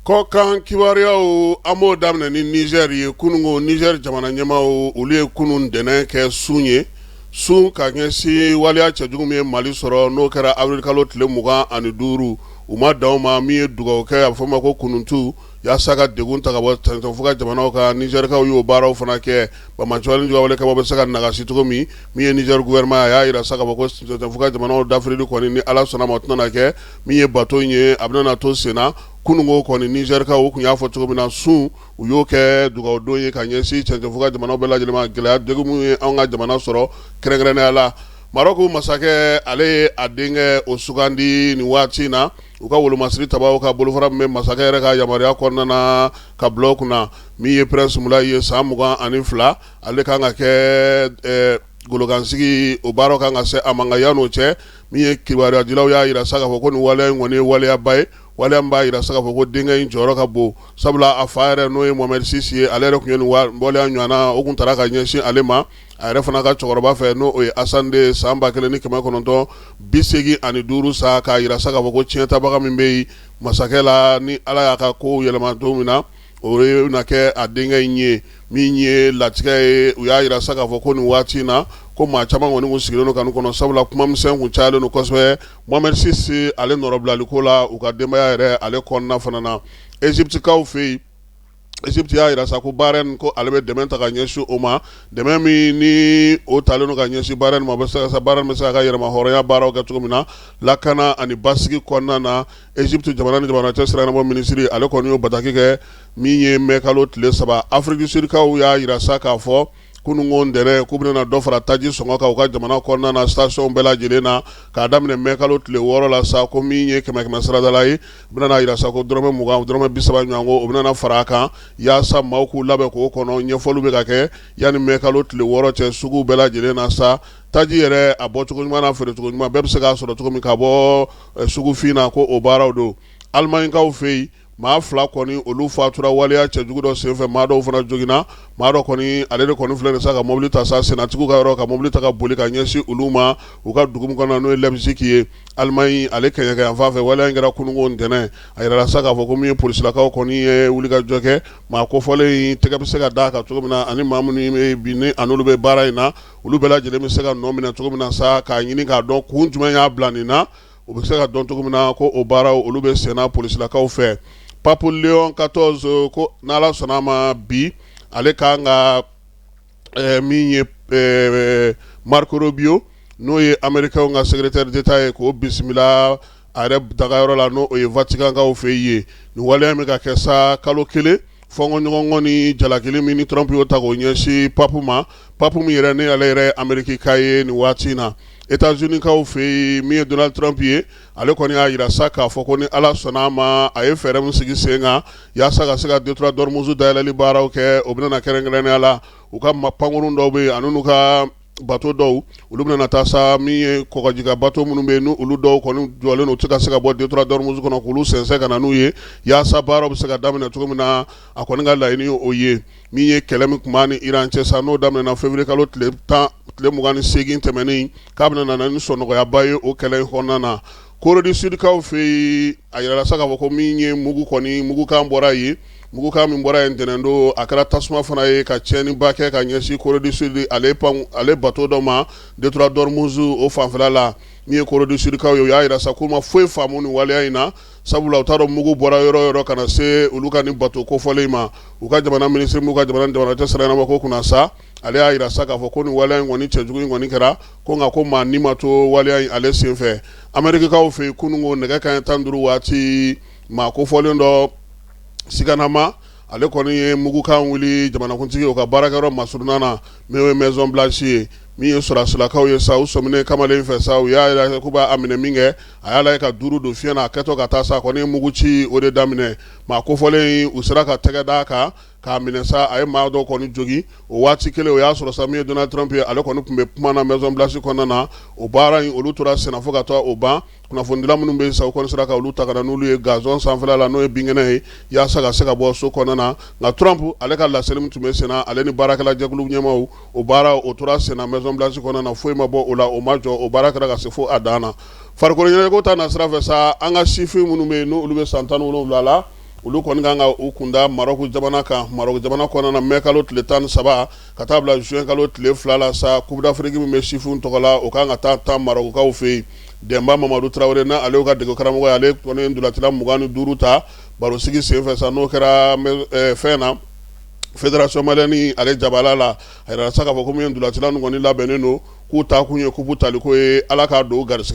Ko kan kibaruyaw an b'o daminɛ ni Niger ye kunungo Niger jamana ɲɛmaaw olu ye kunun dɛnɛ kɛ sun ye sun ka ɲɛsin waliya cɛjugu min ye Mali sɔrɔ n'o kɛra avril kalo tile 25 u ma dan o ma min ye dugawu kɛ a bɛ fɔ ma ko kununtu yaasa ka degun ta ka bɔ tɛnɛnfɔka jamanaw kan Nigerikaw y'o baaraw fana kɛ Bamaɲɔgɔnin Jawale kaba bɛ se ka nagasi cogo min ye Niger gouvernement a y'a yira sa ka fɔ ko tɛnɛnfɔka jamanaw dafirili kɔni ni Ala sɔnna ma o tɛna kɛ min ye bato in ye a bɛna to sen na kunungo kɔni Nigerikaw u kun y'a fɔ cogo min na sun u y'o kɛ dugawudon ye ka ɲɛsin tɛnɛnfɔka jamanaw bɛɛ lajɛlen ma gɛlɛya degun min ye anw ka jamana sɔrɔ kɛrɛnkɛrɛnnenya la Marɔku masakɛ ale ye a denkɛ o sugandi nin waati in na u ka wolomasiri tabaw ka bolofara min bɛ masakɛ yɛrɛ ka yamaruya kɔnɔna na ka bila o kunna min ye Prince Mulayi ye san 22 ale kan ka kɛ golokansigi o baaraw kan ka se a man yan'o cɛ min ye kibaruyadilaw y'a yira sa k'a fɔ ko nin waleya in kɔni ye waleyaba ye waleya min b'a yira sa k'a fɔ ko denkɛ in jɔyɔrɔ ka bon sabula a fa yɛrɛ n'o ye Mohamed Sisi ye ale yɛrɛ tun ye nin waleya ɲɔgɔnna o kun taara ka ɲɛsin ale ma a yɛrɛ fana ka cɛkɔrɔba fɛ n'o ye Assane de san 1985 sa k'a yira sa k'a fɔ ko tiɲɛtabaga min bɛ yen masakɛ la ni Ala y'a ka kow yɛlɛma don min na o ye na kɛ a denkɛ in ye min ye latigɛ ye u y'a yira sa k'a fɔ ko nin waati in na ko maa caman kɔni kun sigilen don kanu kɔnɔ sabula kuma misɛn kun cayalen don kosɛbɛ Mohamed Sisi ale nɔrɔbilaliko la u ka denbaya yɛrɛ ale kɔnɔna fana na Egyptekaw fɛ yen Egypte y'a yira sa ko baara in ko ale bɛ dɛmɛ ta ka ɲɛsin o ma dɛmɛ min ni o talen don ka ɲɛsin baara in ma baara in bɛ se ka yɛlɛma hɔrɔnya baaraw kɛ cogo min na lakana ani basigi kɔnɔna na Egypte jamana ni jamana cɛ siranabɔ minisiri ale kɔni y'o bataki kɛ min ye mɛ kalo tile 3 Afrique du Sud kaw y'a yira sa k'a fɔ kunungo ndɛrɛ k'u bɛna dɔ fara taji sɔngɔ kan u ka jamana kɔnɔna na station bɛɛ lajɛlen na k'a daminɛ mɛ kalo tile 6 la sa ko min ye 100 saradala ye u bɛna yira sa ko dɔrɔmɛ 20 dɔrɔmɛ 30 ɲɔgɔn o bɛna fara a kan yaasa maaw k'u labɛn k'o kɔnɔ ɲɛfɔliw bɛ ka kɛ yanni mɛ kalo tile 6 cɛ suguw bɛɛ lajɛlen na sa taji yɛrɛ a bɔ cogo ɲuman n'a feere cogo ɲuman bɛɛ bɛ se k'a sɔrɔ cogo min ka bɔ sugufin na ko o baaraw don Alimaɲikaw fɛ yen maa 2 kɔni olu fatura waleya cɛjugu dɔ senfɛ maa dɔw fana joginna maa dɔ kɔni ale de kɔni filɛ nin sa ka mobili ta sa senatigiw ka yɔrɔ ka mobili ta ka boli ka ɲɛsin olu ma u ka dugu min kɔnɔ n'o ye Leipzig ye Alimaɲi ale kɛɲɛkɛ yan fan fɛ waleya in kɛra kunungo ntɛnɛn a yirala sa k'a fɔ ko min ye polisilakaw kɔni ye wulikajɔ kɛ maa kofɔlen in tɛgɛ bɛ se ka d'a kan cogo min na ani maa minnu bɛ bi ni an'olu bɛ baara in na olu bɛɛ lajɛlen bɛ se ka nɔ minɛ cogo min na sa k'a ɲini k'a dɔn kun jumɛn y'a bila nin na u bɛ se ka dɔn cogo min na ko o baaraw olu bɛ senna polisilakaw fɛ Pape Léon 14 ko n'Ala sɔnna ma bi ale kan ka min ye Marco Rubio n'o ye Américain ka secrétaire d'État ye k'o bisimila a yɛrɛ dagayɔrɔ la n'o ye Vaticankaw fɛ yen nin waleya min ka kɛ sa kalo kelen fɔnkɔɲɔgɔnkɔ ni jalakili min ni Trump y'o ta k'o ɲɛsin Pape ma Pape min yɛrɛ ni ale yɛrɛ Amerikika ye nin waati in na États-Unis kaw fɛ yen min ye Donald Trump ye ale kɔni y'a yira sa k'a fɔ ko ni Ala sɔnna a ma a ye fɛɛrɛ min sigi sen kan yaasa ka se ka Detroit d'Ormuz dayɛlɛli baaraw kɛ o bɛna kɛrɛnkɛrɛnnenya la u ka pankurun dɔw bɛ yen ani n'u ka bato dɔw olu bɛna taa sa min ye kɔgɔjika bato minnu bɛ yen n'olu dɔw kɔni jɔlen don u tɛ ka se ka bɔ Detroit d'Ormuz kɔnɔ k'olu sɛnsɛn ka na n'u ye yaasa baaraw bɛ se ka daminɛ cogo min na a kɔni ka laɲini o ye min ye kɛlɛ min tun b'a ni Iran cɛ sa n'o daminɛna février kalo tile 28 tɛmɛnen k'a bɛna na ni sɔnɔgɔyaba ye o kɛlɛ in kɔnɔna na Corée du Sud kaw fɛ yen a yirala sa k'a fɔ ko min ye mugukan bɔra yen mugukan min bɔra yen ntɛnɛn don a kɛra tasuma fana ye ka tiɲɛniba kɛ ka ɲɛsin Corée du Sud ale bato dɔ ma Detroit d'Ormuz o fanfɛla la min ye Corée du Sud kaw ye o y'a yira sa k'u ma foyi faamu nin waleya in na sabula u t'a dɔn mugu bɔra yɔrɔ o yɔrɔ ka na se olu ka nin bato kofɔlen ma u ka jamana minisiri m'u ka jamana cɛ siranaba ko kunna sa ale y'a yira sa k'a fɔ ko nin waleya in kɔni cɛjugu in kɔni kɛra ko nka ko maa ni ma to waleya in ale senfɛ Amerikikaw fɛ yen kunungo nɛgɛ kanɲɛ 15 waati maa kofɔlen dɔ Siganama ale kɔni ye mugukan wuli jamanakuntigi o ka baarakɛyɔrɔ masuruna na min ye Maison Blanche ye min ye sɔrɔsilakaw ye sa u sɔminen kamalen fɛ sa u y'a yira k'u b'a minɛ min kɛ a y'a lajɛ ka duuru don fiɲɛ na a kɛtɔ ka taa sa a kɔni ye mugu ci o de daminɛ maa kofɔlen u sera ka tɛgɛ d'a kan k'a minɛ sa a ye maa dɔw kɔni jogi o waati kelen o y'a sɔrɔ sa min ye Donald Trump ye ale kɔni tun bɛ kuma na Maison Blanche kɔnɔna na o baara in olu tora senna fo ka taa o ban kunnafonidila minnu bɛ yen sa u kɔni sera ka olu ta ka na n'olu ye gazon sanfɛla la n'o ye binkɛnɛ ye yaasa ka se ka bɔ so kɔnɔna na nka Trump ale ka laseli min tun bɛ senna ale ni baarakɛla jɛkulu ɲɛmaaw o baara o tora senna Maison Blanche kɔnɔna na foyi ma bɔ o la o ma jɔ o baara kɛra ka se fo a dan na farikolo ɲɛnajɛko ta na sira fɛ sa an ka sifin minnu bɛ yen n'olu bɛ san 17 la olu kɔni kan ka u kunda Maroc jamana kan. Maroc jamana kɔnɔna na mai kalo tile 13 ka taa bila juin kalo tile 2 la sa Coupe d'Afrique min bɛ sifinw tɔgɔ la o kan ka taa Marocains fɛ yen. Demba Mamadou Traoré na ale ka dege karamɔgɔ ye, ale kɔni ye ndolatila 25 ta baro sigi senfɛ sa n'o kɛra fɛn na Fédération malienne ale jabala la a yɛrɛ sa k'a fɔ ko min ye ndolatila ninnu kɔni labɛnnen don k'u taa kun ye coupe taliko ye Ala k'a don garisɛgɛ